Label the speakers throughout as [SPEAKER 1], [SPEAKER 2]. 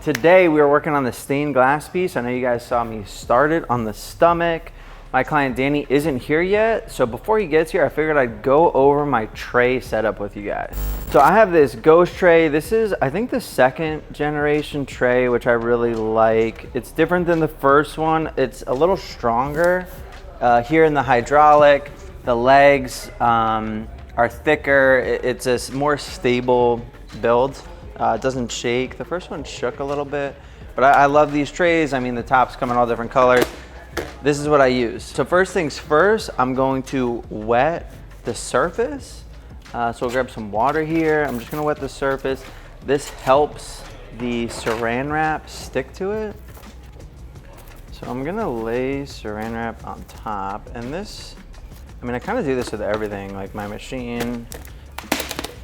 [SPEAKER 1] Today we are working on the stained glass piece. I know you guys saw me start it on the stomach. My client Danny isn't here yet, so before he gets here, I figured I'd go over my tray setup with you guys. So I have this Ghost tray. This is, I think, the second generation tray, which I really like. It's different than the first one. It's a little stronger. Here in the hydraulic, the legs are thicker. It's a more stable build. It doesn't shake. The first one shook a little bit, but I love these trays. I mean, the tops come in all different colors. This is what I use. So first things first, I'm going to wet the surface. So we'll grab some water here. I'm just gonna wet the surface. This helps the saran wrap stick to it. So I'm gonna lay saran wrap on top, and this, I mean, I kind of do this with everything, like my machine,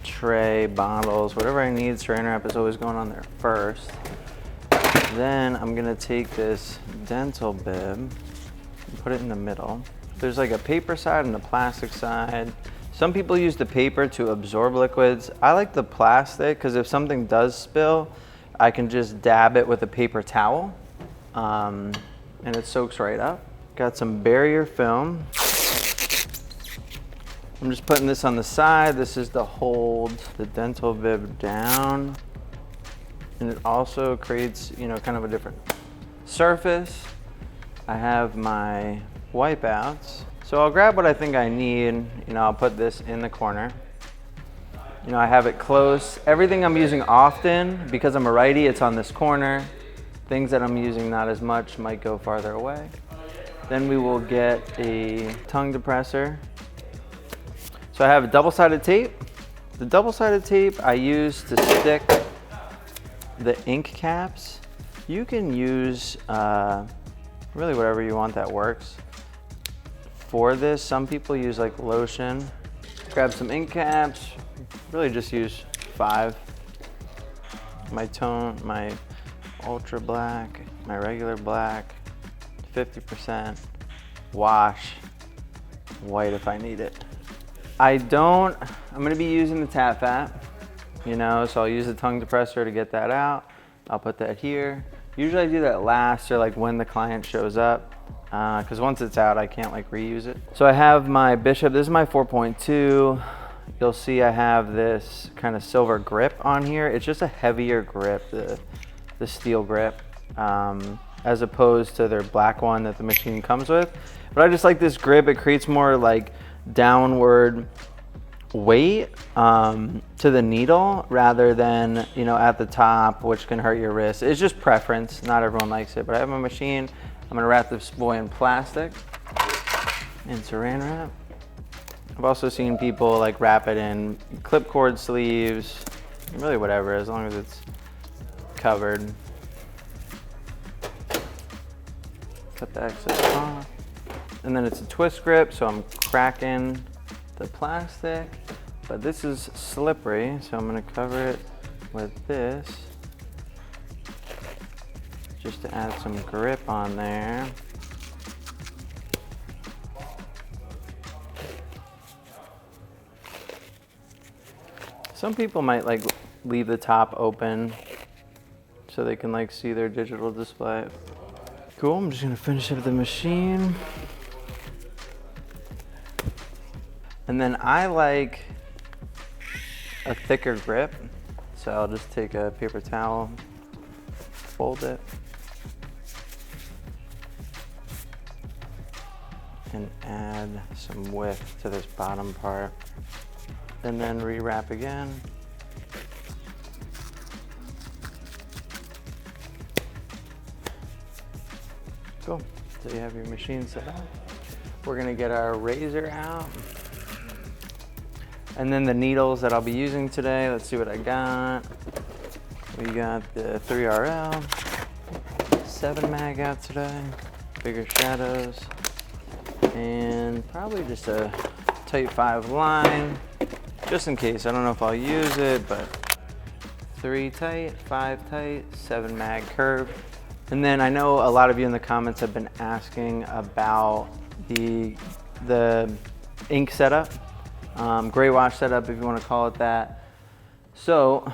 [SPEAKER 1] tray, bottles, whatever I need, saran wrap is always going on there first. Then I'm gonna take this dental bib and put it in the middle. There's like a paper side and a plastic side. Some people use the paper to absorb liquids. I like the plastic because if something does spill, I can just dab it with a paper towel and it soaks right up. Got some barrier film. I'm just putting this on the side. This is to hold the dental bib down. And it also creates, you know, kind of a different surface. I have my wipeouts. So I'll grab what I think I need. You know, I'll put this in the corner. You know, I have it close. Everything I'm using often, because I'm a righty, it's on this corner. Things that I'm using not as much might go farther away. Then we will get a tongue depressor. So I have a double-sided tape. The double-sided tape I use to stick the ink caps. You can use really whatever you want that works. For this, some people use like lotion. Grab some ink caps, really just use 5. My tone, my ultra black, my regular black, 50%, wash, white if I need it. I'm gonna be using the tap fat, you know, so I'll use the tongue depressor to get that out. I'll put that here. Usually I do that last or like when the client shows up, because once it's out, I can't like reuse it. So I have my Bishop, this is my 4.2. You'll see I have this kind of silver grip on here. It's just a heavier grip, the steel grip, as opposed to their black one that the machine comes with. But I just like this grip. It creates more like downward weight to the needle rather than, you know, at the top, which can hurt your wrist. It's just preference. Not everyone likes it, but I have my machine. I'm gonna wrap this boy in plastic and saran wrap. I've also seen people like wrap it in clip cord sleeves, really whatever, as long as it's covered. Cut the excess off. And then it's a twist grip, so I'm cracking the plastic, but this is slippery, so I'm gonna cover it with this just to add some grip on there. Some people might like leave the top open so they can like see their digital display. Cool, I'm just gonna finish up the machine. And then I like a thicker grip, so I'll just take a paper towel, fold it, and add some width to this bottom part, and then rewrap again. Cool, so you have your machine set up. We're gonna get our razor out. And then the needles that I'll be using today, let's see what I got. We got the 3RL, 7 mag out today, bigger shadows, and probably just a Type 5 line, just in case. I don't know if I'll use it, but 3 tight, 5 tight, 7 mag curve. And then I know a lot of you in the comments have been asking about the ink setup. Gray wash setup, if you want to call it that. So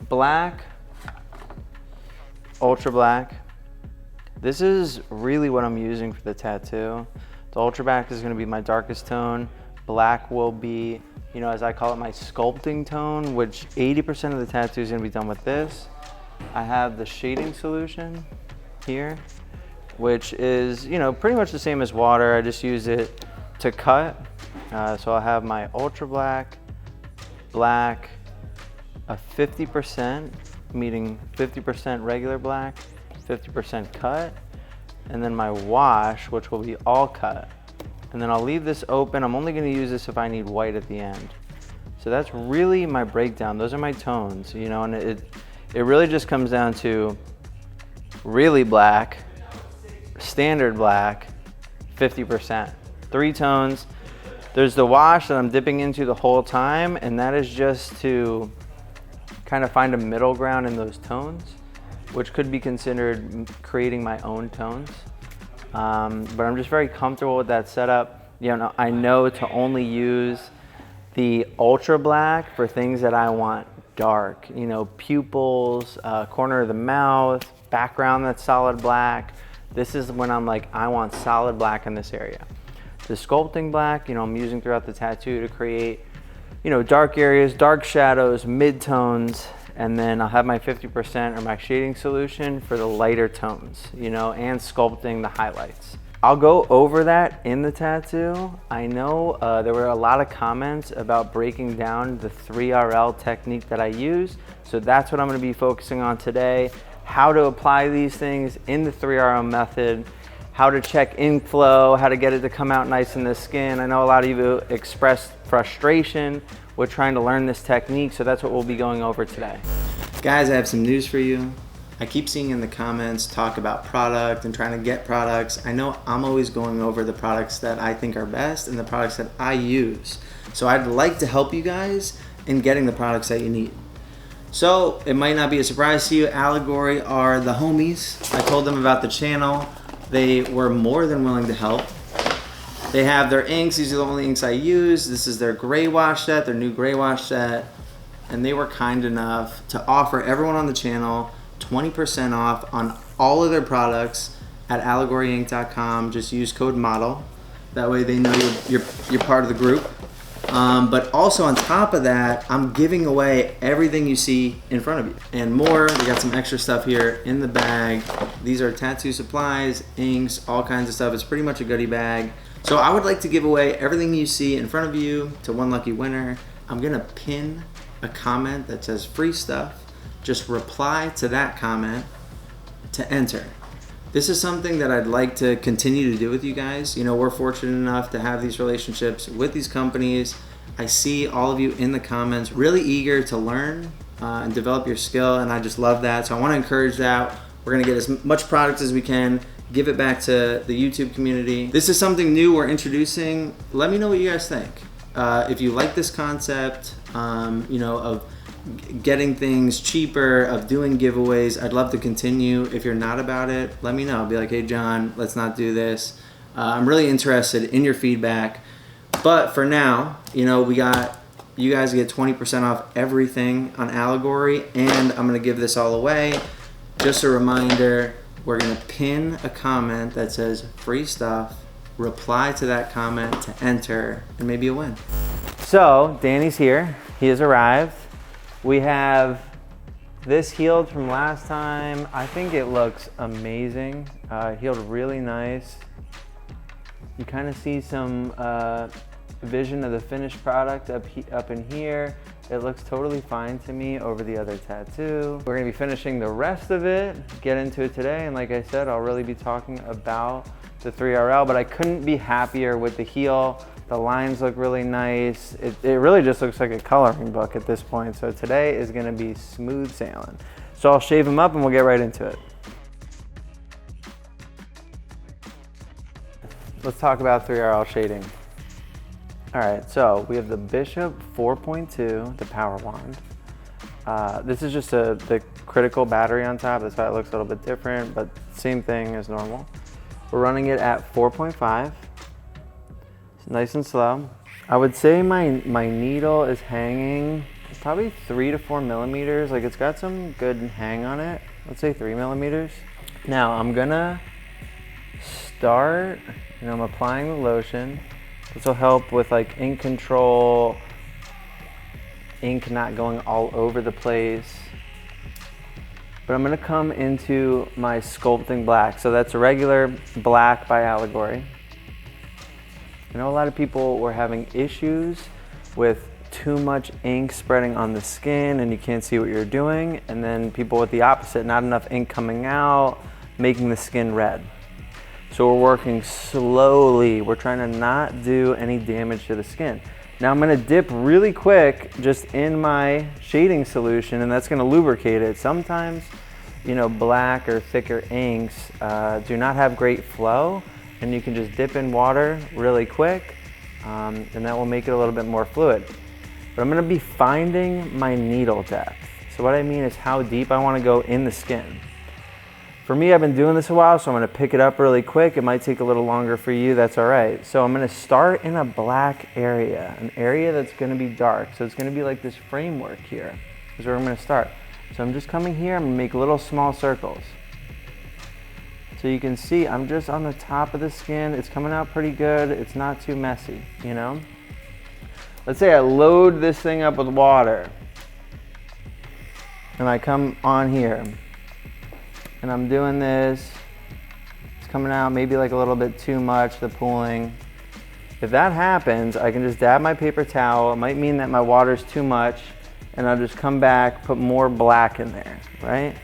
[SPEAKER 1] black ultra black. This is really what I'm using for the tattoo. The ultra black is gonna be my darkest tone. Black will be, you know, as I call it, my sculpting tone, which 80% of the tattoo is gonna be done with this. I have the shading solution here, which is, you know, pretty much the same as water. I just use it to cut. So I'll have my ultra black, black, a 50%, meaning 50% regular black, 50% cut, and then my wash, which will be all cut. And then I'll leave this open. I'm only gonna use this if I need white at the end. So that's really my breakdown. Those are my tones, you know, and it really just comes down to really black, standard black, 50%. 3 tones. There's the wash that I'm dipping into the whole time, and that is just to kind of find a middle ground in those tones, which could be considered creating my own tones. But I'm just very comfortable with that setup. You know, I know to only use the ultra black for things that I want dark, you know, pupils, corner of the mouth, background that's solid black. This is when I'm like, I want solid black in this area. The sculpting black, you know, I'm using throughout the tattoo to create, you know, dark areas, dark shadows, mid-tones, and then I'll have my 50% or my shading solution for the lighter tones, you know, and sculpting the highlights. I'll go over that in the tattoo. I know there were a lot of comments about breaking down the 3RL technique that I use, so that's what I'm gonna be focusing on today. How to apply these things in the 3RL method, how to check ink flow, how to get it to come out nice in the skin. I know a lot of you expressed frustration with trying to learn this technique, so that's what we'll be going over today. Guys, I have some news for you. I keep seeing in the comments talk about product and trying to get products. I know I'm always going over the products that I think are best and the products that I use. So I'd like to help you guys in getting the products that you need. So it might not be a surprise to you, Allegory are the homies. I told them about the channel. They were more than willing to help. They have their inks. These are the only inks I use. This is their gray wash set, their new gray wash set. And they were kind enough to offer everyone on the channel 20% off on all of their products at allegoryink.com. Just use code MODEL. That way they know you're part of the group. But also on top of that, I'm giving away everything you see in front of you and more. We got some extra stuff here in the bag. These are tattoo supplies, inks, all kinds of stuff. It's pretty much a goodie bag. So I would like to give away everything you see in front of you to one lucky winner. I'm gonna pin a comment that says free stuff. Just reply to that comment to enter. This is something that I'd like to continue to do with you guys. You know, we're fortunate enough to have these relationships with these companies. I see all of you in the comments really eager to learn and develop your skill, and I just love that. So I want to encourage that. We're gonna get as much product as we can, give it back to the YouTube community. This is something new we're introducing. Let me know what you guys think. If you like this concept, you know, of getting things cheaper, of doing giveaways, I'd love to continue. If you're not about it, let me know. Be like, hey John, let's not do this. I'm really interested in your feedback. But for now, you know, you guys get 20% off everything on Allegory, and I'm gonna give this all away. Just a reminder, we're gonna pin a comment that says free stuff, reply to that comment to enter, and maybe you'll win. So Danny's here, he has arrived. We have this healed from last time. I think it looks amazing. Healed really nice. You kind of see some vision of the finished product up in here. It looks totally fine to me over the other tattoo. We're gonna be finishing the rest of it, get into it today, and like I said, I'll really be talking about the 3RL, but I couldn't be happier with the heel. The lines look really nice. It really just looks like a coloring book at this point. So today is gonna be smooth sailing. So I'll shave them up and we'll get right into it. Let's talk about 3RL shading. All right, so we have the Bishop 4.2, the power wand. This is just the critical battery on top. That's why it looks a little bit different, but same thing as normal. We're running it at 4.5. Nice and slow. I would say my needle is hanging probably 3 to 4 millimeters. Like, it's got some good hang on it. let's say 3 millimeters. Now I'm gonna start, I'm applying the lotion. This will help with like ink control, ink not going all over the place. But I'm gonna come into my sculpting black. So that's a regular black by Allegory. I know a lot of people were having issues with too much ink spreading on the skin and you can't see what you're doing. And then people with the opposite, not enough ink coming out, making the skin red. So we're working slowly. We're trying to not do any damage to the skin. Now I'm gonna dip really quick just in my shading solution, and that's gonna lubricate it. Sometimes, black or thicker inks do not have great flow, and you can just dip in water really quick, and that will make it a little bit more fluid. But I'm gonna be finding my needle depth. So what I mean is how deep I wanna go in the skin. For me, I've been doing this a while, so I'm gonna pick it up really quick. It might take a little longer for you, that's all right. So I'm gonna start in a black area, an area that's gonna be dark. So it's gonna be like this framework here, is where I'm gonna start. So I'm just coming here, I'm gonna make little small circles. So you can see I'm just on the top of the skin. It's coming out pretty good. It's not too messy, Let's say I load this thing up with water and I come on here. And I'm doing this, it's coming out maybe like a little bit too much, the pooling. If that happens, I can just dab my paper towel. It might mean that my water's too much, and I'll just come back, put more black in there, right?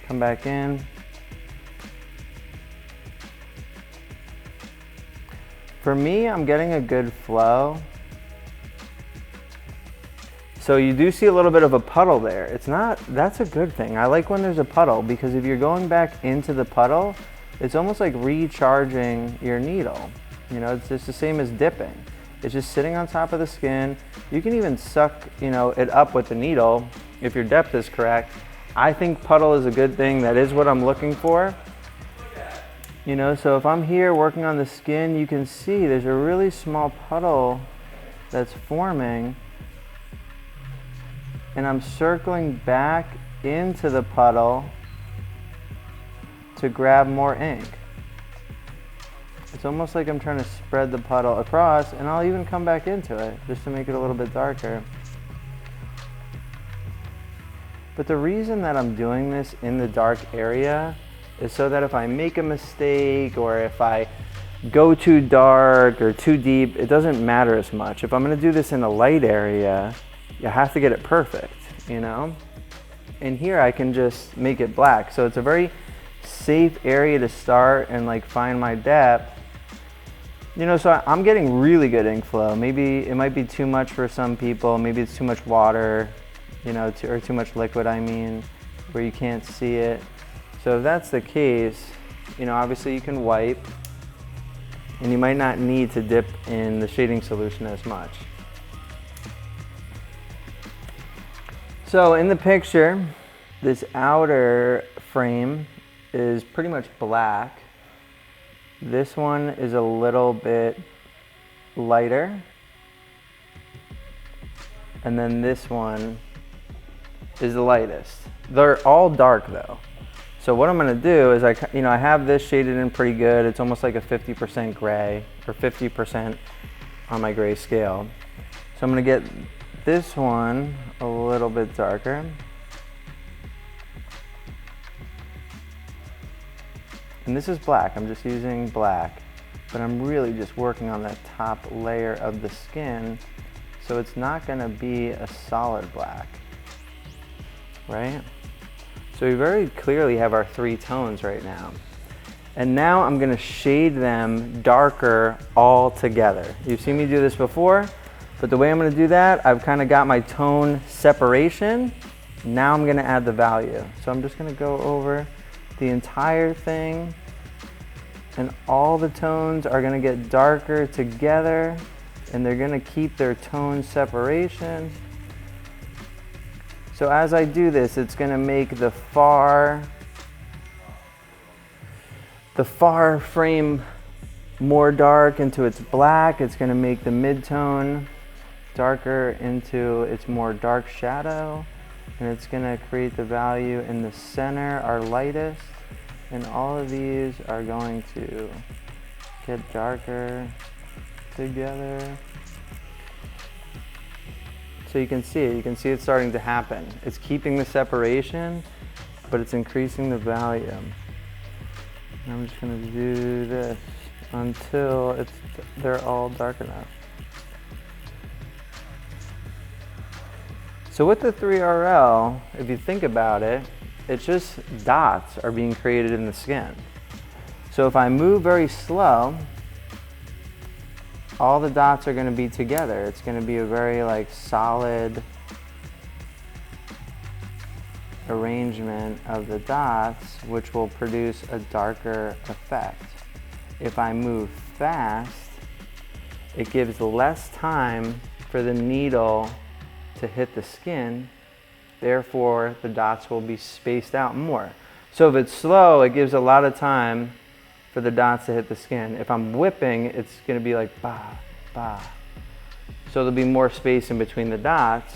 [SPEAKER 1] Come back in. For me, I'm getting a good flow. So you do see a little bit of a puddle there. That's a good thing. I like when there's a puddle, because if you're going back into the puddle, it's almost like recharging your needle. It's just the same as dipping. It's just sitting on top of the skin. You can even suck, it up with the needle if your depth is correct. I think puddle is a good thing. That is what I'm looking for. So if I'm here working on the skin, you can see there's a really small puddle that's forming. And I'm circling back into the puddle to grab more ink. It's almost like I'm trying to spread the puddle across, and I'll even come back into it just to make it a little bit darker. But the reason that I'm doing this in the dark area is so that if I make a mistake or if I go too dark or too deep, it doesn't matter as much. If I'm gonna do this in a light area, you have to get it perfect, And here I can just make it black. So it's a very safe area to start and like find my depth. So I'm getting really good ink flow. Maybe it might be too much for some people. Maybe it's too much water, or too much liquid, where you can't see it. So if that's the case, obviously you can wipe, and you might not need to dip in the shading solution as much. So in the picture, this outer frame is pretty much black. This one is a little bit lighter. And then this one is the lightest. They're all dark though. So what I'm gonna do is I have this shaded in pretty good. It's almost like a 50% gray or 50% on my gray scale. So I'm gonna get this one a little bit darker. And this is black, I'm just using black, but I'm really just working on that top layer of the skin, so it's not gonna be a solid black, right? So we very clearly have our 3 tones right now. And now I'm gonna shade them darker all together. You've seen me do this before, but the way I'm gonna do that, I've kind of got my tone separation. Now I'm gonna add the value. So I'm just gonna go over the entire thing, and all the tones are gonna get darker together, and they're gonna keep their tone separation. So as I do this, it's gonna make the far frame more dark into its black. It's gonna make the mid-tone darker into its more dark shadow. and it's gonna create the value in the center, our lightest, and all of these are going to get darker together. So you can see it starting to happen. It's keeping the separation, but it's increasing the value. And I'm just gonna do this until they're all dark enough. So with the 3RL, if you think about it, it's just dots are being created in the skin. So if I move very slow, all the dots are gonna be together. It's gonna be a very like solid arrangement of the dots, which will produce a darker effect. If I move fast, it gives less time for the needle to hit the skin, therefore the dots will be spaced out more. So if it's slow, it gives a lot of time for the dots to hit the skin. If I'm whipping, it's gonna be like ba, ba. So there'll be more space in between the dots,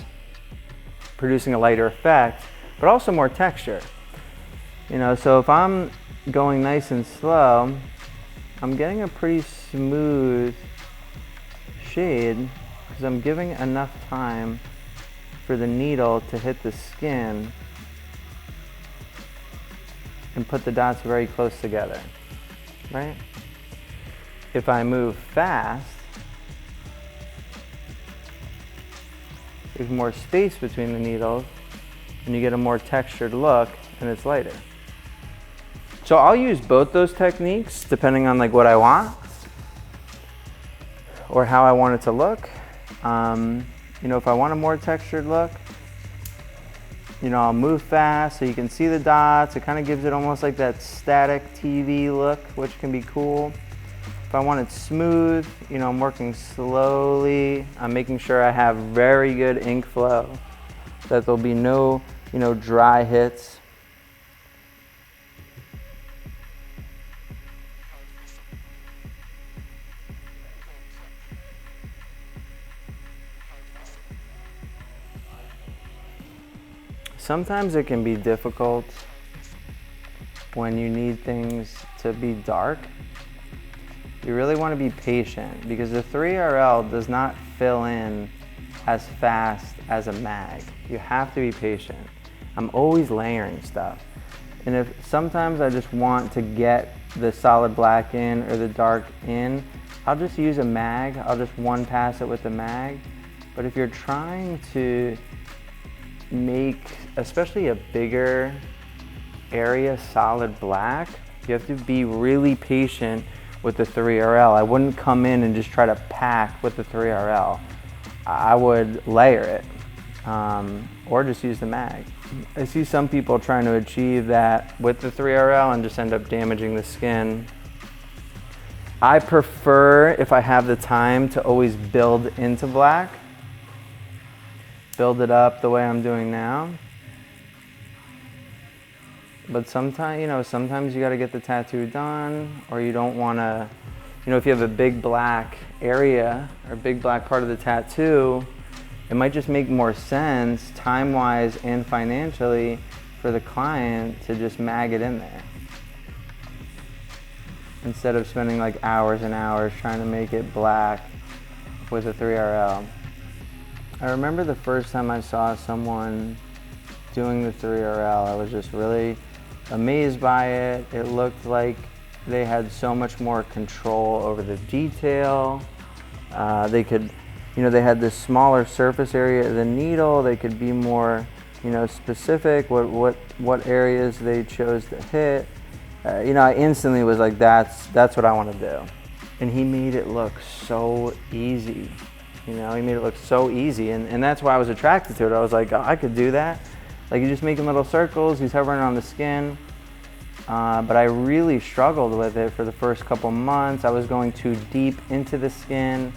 [SPEAKER 1] producing a lighter effect, but also more texture. You know, so if I'm going nice and slow, I'm getting a pretty smooth shade because I'm giving enough time for the needle to hit the skin and put the dots very close together, right? If I move fast, there's more space between the needles and you get a more textured look and it's lighter. So I'll use both those techniques depending on like what I want or how I want it to look. You know, if I want a more textured look, you know, I'll move fast so you can see the dots. It kind of gives it almost like that static TV look, which can be cool. If I want it smooth, you know, I'm working slowly. I'm making sure I have very good ink flow, that there'll be no, you know, dry hits. Sometimes it can be difficult when you need things to be dark. You really want to be patient because the 3RL does not fill in as fast as a mag. You have to be patient. I'm always layering stuff. And if sometimes I just want to get the solid black in or the dark in, I'll just use a mag. I'll just one pass it with the mag. But if you're trying to make especially a bigger area solid black, you have to be really patient with the 3RL. I wouldn't come in and just try to pack with the 3RL. I would layer it or just use the mag. I see some people trying to achieve that with the 3RL and just end up damaging the skin. I prefer, if I have the time, to always build into black. Build it up the way I'm doing now. But sometimes, you know, sometimes you got to get the tattoo done, or you don't want to, you know, if you have a big black area or big black part of the tattoo, it might just make more sense time-wise and financially for the client to just mag it in there instead of spending like hours and hours trying to make it black with a 3RL. I remember the first time I saw someone doing the 3RL, I was just really amazed by it. It looked like they had so much more control over the detail. They could, you know, they had this smaller surface area of the needle. They could be more, you know, specific what areas they chose to hit. You know, I instantly was like, that's what I want to do. And he made it look so easy. You know, he made it look so easy, and that's why I was attracted to it. I was like, oh, I could do that. Like, you're just making little circles, he's hovering on the skin. But I really struggled with it for the first couple months. I was going too deep into the skin,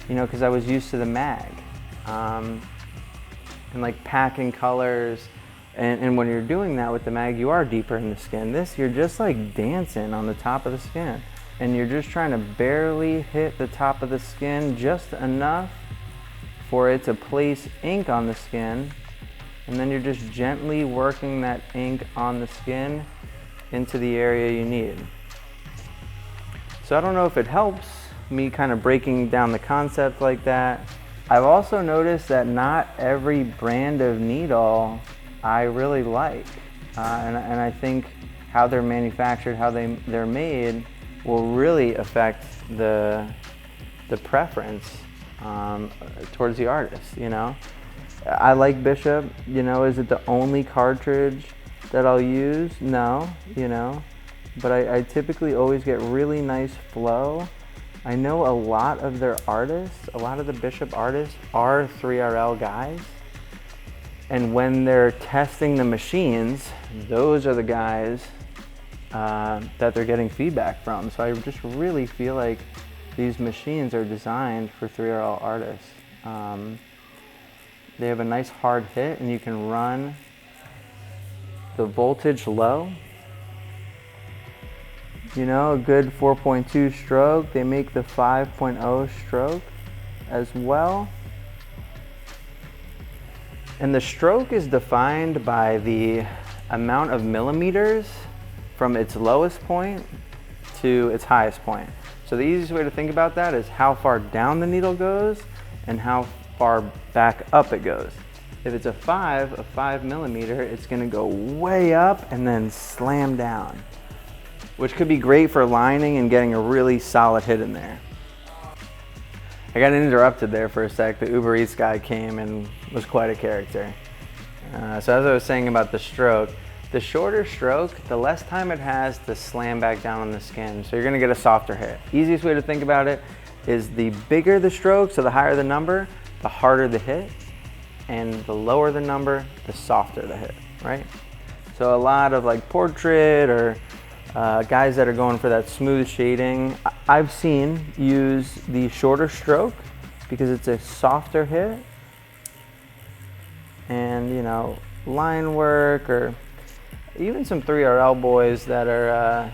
[SPEAKER 1] you know, because I was used to the mag. And like packing colors. And when you're doing that with the mag, you are deeper in the skin. This, you're just like dancing on the top of the skin. And you're just trying to barely hit the top of the skin just enough for it to place ink on the skin And then you're just gently working that ink on the skin into the area you need. So I don't know if it helps me kind of breaking down the concept like that. I've also noticed that not every brand of needle I really like. And I think how they're manufactured, how they're made will really affect the preference towards the artist, you know? I like Bishop, you know, is it the only cartridge that I'll use? No, you know, but I typically always get really nice flow. I know a lot of their artists, a lot of the Bishop artists are 3RL guys. And when they're testing the machines, those are the guys that they're getting feedback from. So I just really feel like these machines are designed for 3RL artists. They have a nice hard hit, and you can run the voltage low. You know, a good 4.2 stroke. They make the 5.0 stroke as well. And the stroke is defined by the amount of millimeters from its lowest point to its highest point. So the easiest way to think about that is how far down the needle goes and how far back up it goes. If it's a 5 millimeter, it's gonna go way up and then slam down, which could be great for lining and getting a really solid hit in there. I got interrupted there for a sec. The Uber Eats guy came and was quite a character. So as I was saying about the stroke, the shorter stroke, the less time it has to slam back down on the skin. So you're gonna get a softer hit. Easiest way to think about it is the bigger the stroke, so the higher the number, the harder the hit, and the lower the number, the softer the hit, right? So a lot of like portrait or guys that are going for that smooth shading, I've seen use the shorter stroke because it's a softer hit, and you know, line work, or even some 3RL boys that are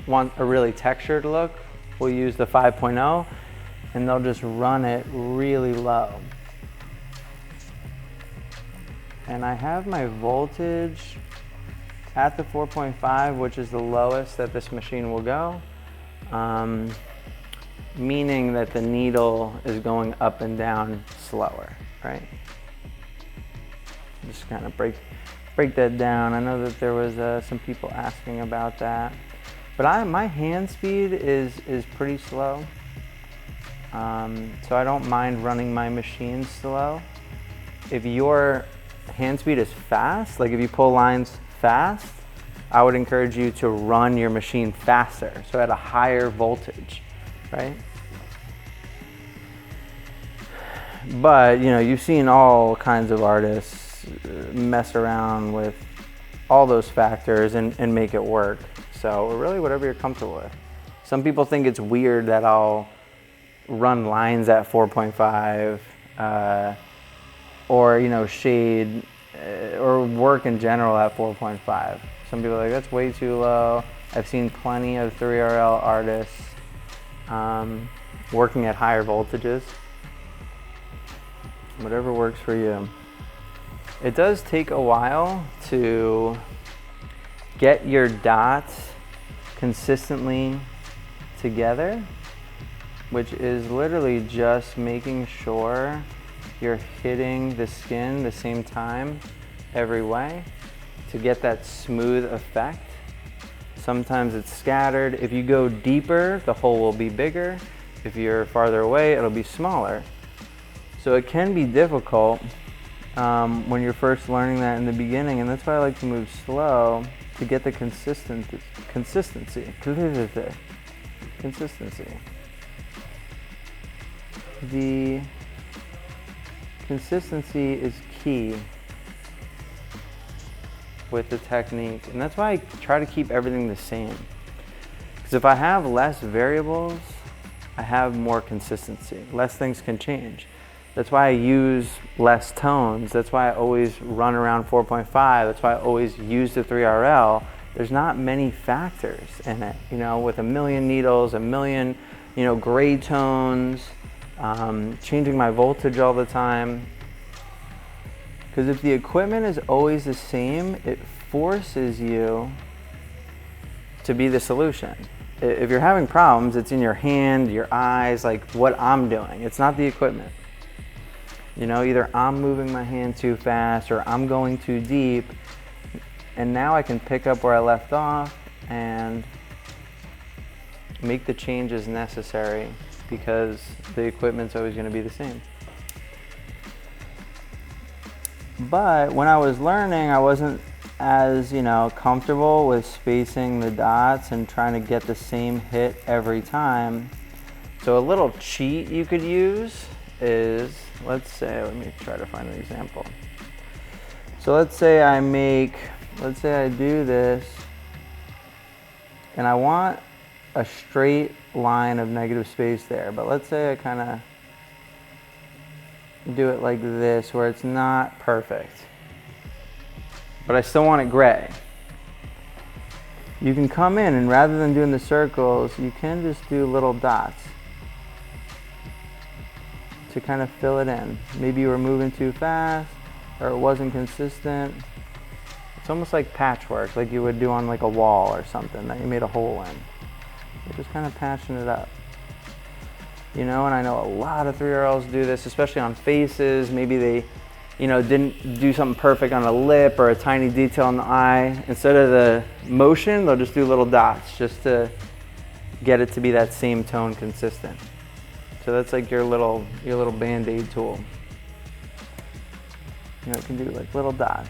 [SPEAKER 1] want a really textured look will use the 5.0, and they'll just run it really low. And I have my voltage at the 4.5, which is the lowest that this machine will go, meaning that the needle is going up and down slower, right? Just kind of break that down. I know that there was some people asking about that, but my hand speed is pretty slow, so I don't mind running my machine slow. If your hand speed is fast, like if you pull lines fast, I would encourage you to run your machine faster, so at a higher voltage, right? But you know, you've seen all kinds of artists mess around with all those factors and make it work. So really whatever you're comfortable with. Some people think it's weird that I'll run lines at 4.5 or you know, shade or work in general at 4.5. Some people are like, that's way too low. I've seen plenty of 3RL artists working at higher voltages. Whatever works for you. It does take a while to get your dots consistently together, which is literally just making sure you're hitting the skin the same time every way to get that smooth effect. Sometimes it's scattered. If you go deeper, the hole will be bigger. If you're farther away, it'll be smaller. So it can be difficult when you're first learning that in the beginning, and that's why I like to move slow to get the consistency. The consistency is key with the technique, and that's why I try to keep everything the same. Because if I have less variables, I have more consistency. Less things can change. That's why I use less tones. That's why I always run around 4.5. That's why I always use the 3RL. There's not many factors in it, you know, with a million needles, a million, you know, gray tones, changing my voltage all the time. Because if the equipment is always the same, it forces you to be the solution. If you're having problems, it's in your hand, your eyes, like what I'm doing. It's not the equipment. You know, either I'm moving my hand too fast or I'm going too deep, and now I can pick up where I left off and make the changes necessary because the equipment's always going to be the same. But when I was learning, I wasn't as, comfortable with spacing the dots and trying to get the same hit every time. So a little cheat you could use is, let me try to find an example. So let's say I do this and I want a straight line of negative space there, but let's say I kind of do it like this where it's not perfect, but I still want it gray. You can come in and rather than doing the circles, you can just do little dots to kind of fill it in. Maybe you were moving too fast or it wasn't consistent. It's almost like patchwork, like you would do on like a wall or something that you made a hole in. You're just kind of patching it up. And I know a lot of 3RLs do this, especially on faces. Maybe they, didn't do something perfect on a lip or a tiny detail in the eye. Instead of the motion, they'll just do little dots just to get it to be that same tone consistent. So that's like your little Band-Aid tool. It can do like little dots.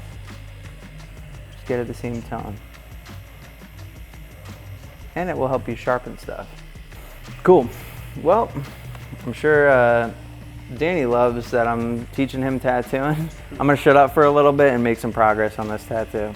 [SPEAKER 1] Just get it the same tone. And it will help you sharpen stuff. Cool. Well, I'm sure Danny loves that I'm teaching him tattooing. I'm gonna shut up for a little bit and make some progress on this tattoo.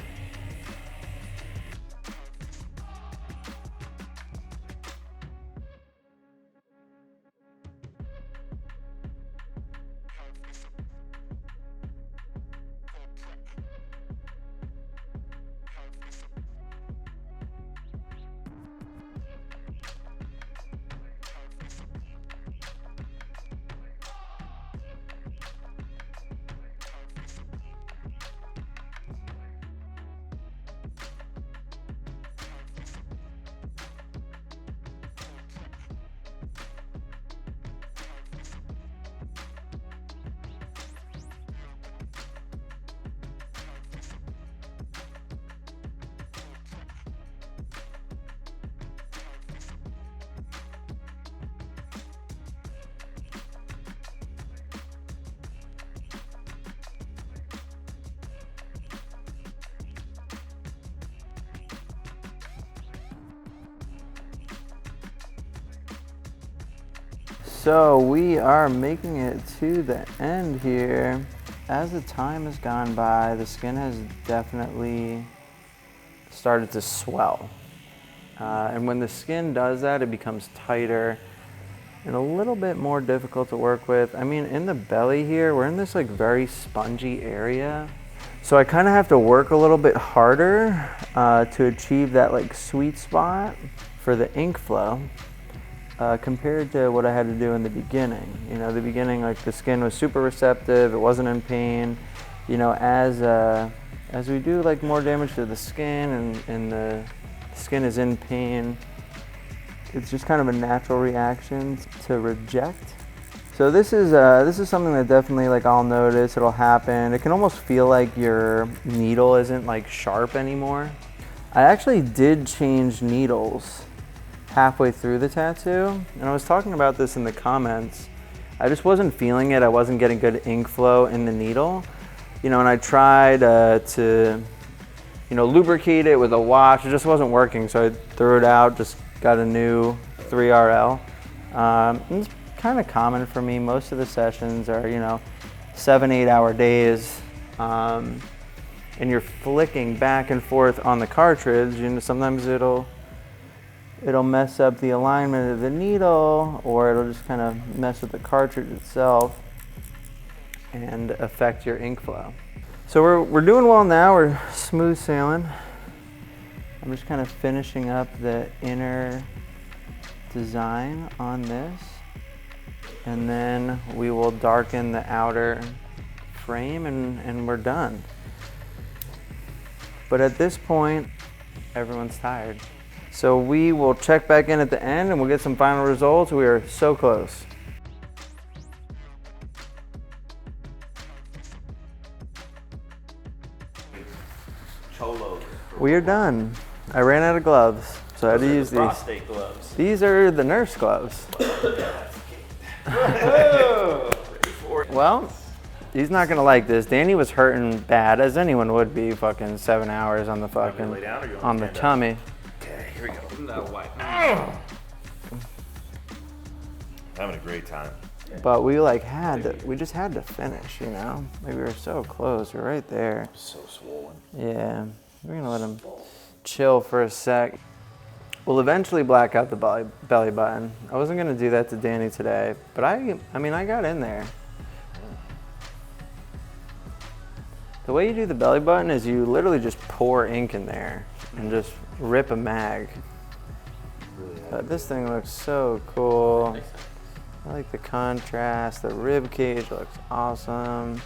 [SPEAKER 1] So we are making it to the end here. As the time has gone by, the skin has definitely started to swell. And when the skin does that, it becomes tighter and a little bit more difficult to work with. I mean, in the belly here, we're in this like very spongy area. So I kind of have to work a little bit harder to achieve that like sweet spot for the ink flow. Compared to what I had to do in the beginning. The beginning, like the skin was super receptive, it wasn't in pain. As we do like more damage to the skin and the skin is in pain, it's just kind of a natural reaction to reject. So this is something that definitely like I'll notice, it'll happen. It can almost feel like your needle isn't like sharp anymore. I actually did change needles halfway through the tattoo, and I was talking about this in the comments. I just wasn't feeling it. I wasn't getting good ink flow in the needle, and I tried to lubricate it with a wash. It just wasn't working, so I threw it out, just got a new 3RL. It's kind of common for me. Most of the sessions are 7-8 hour days, and you're flicking back and forth on the cartridge. Sometimes it'll mess up the alignment of the needle, or it'll just kind of mess with the cartridge itself and affect your ink flow. So we're doing well now, we're smooth sailing. I'm just kind of finishing up the inner design on this, and then we will darken the outer frame and we're done. But at this point, everyone's tired. So we will check back in at the end and we'll get some final results. We are so close.
[SPEAKER 2] Cholos.
[SPEAKER 1] We are done. I ran out of gloves, so I had to use these.
[SPEAKER 2] Prostate gloves.
[SPEAKER 1] These are the nurse gloves. Well, he's not gonna like this. Danny was hurting bad, as anyone would be, fucking 7 hours on the fucking,
[SPEAKER 2] lay down or you want
[SPEAKER 1] on
[SPEAKER 2] to
[SPEAKER 1] the
[SPEAKER 2] stand
[SPEAKER 1] tummy.
[SPEAKER 2] Okay, here we go. No, white. Having a great time.
[SPEAKER 1] But we we just had to finish, you know? Like we were so close, we were right there.
[SPEAKER 2] So swollen.
[SPEAKER 1] Yeah, we're gonna let him chill for a sec. We'll eventually black out the belly button. I wasn't gonna do that to Danny today, but I mean, I got in there. The way you do the belly button is you literally just pour ink in there and just rip a mag. But this thing looks so cool. I like the contrast, the rib cage looks awesome.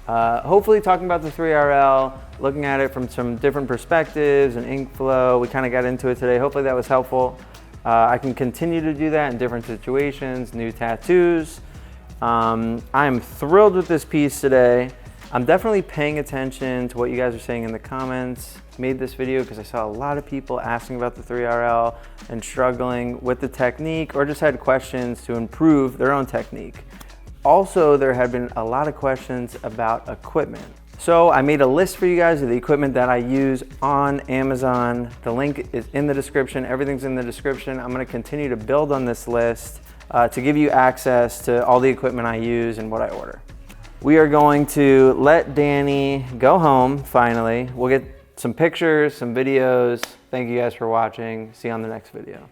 [SPEAKER 1] Hopefully talking about the 3RL, looking at it from some different perspectives and ink flow, we kind of got into it today. Hopefully that was helpful. I can continue to do that in different situations, new tattoos. I am thrilled with this piece today. I'm definitely paying attention to what you guys are saying in the comments. Made this video because I saw a lot of people asking about the 3RL and struggling with the technique or just had questions to improve their own technique. Also, there had been a lot of questions about equipment. So I made a list for you guys of the equipment that I use on Amazon. The link is in the description. Everything's in the description. I'm gonna continue to build on this list to give you access to all the equipment I use and what I order. We are going to let Danny go home, finally. We'll get some pictures, some videos. Thank you guys for watching. See you on the next video.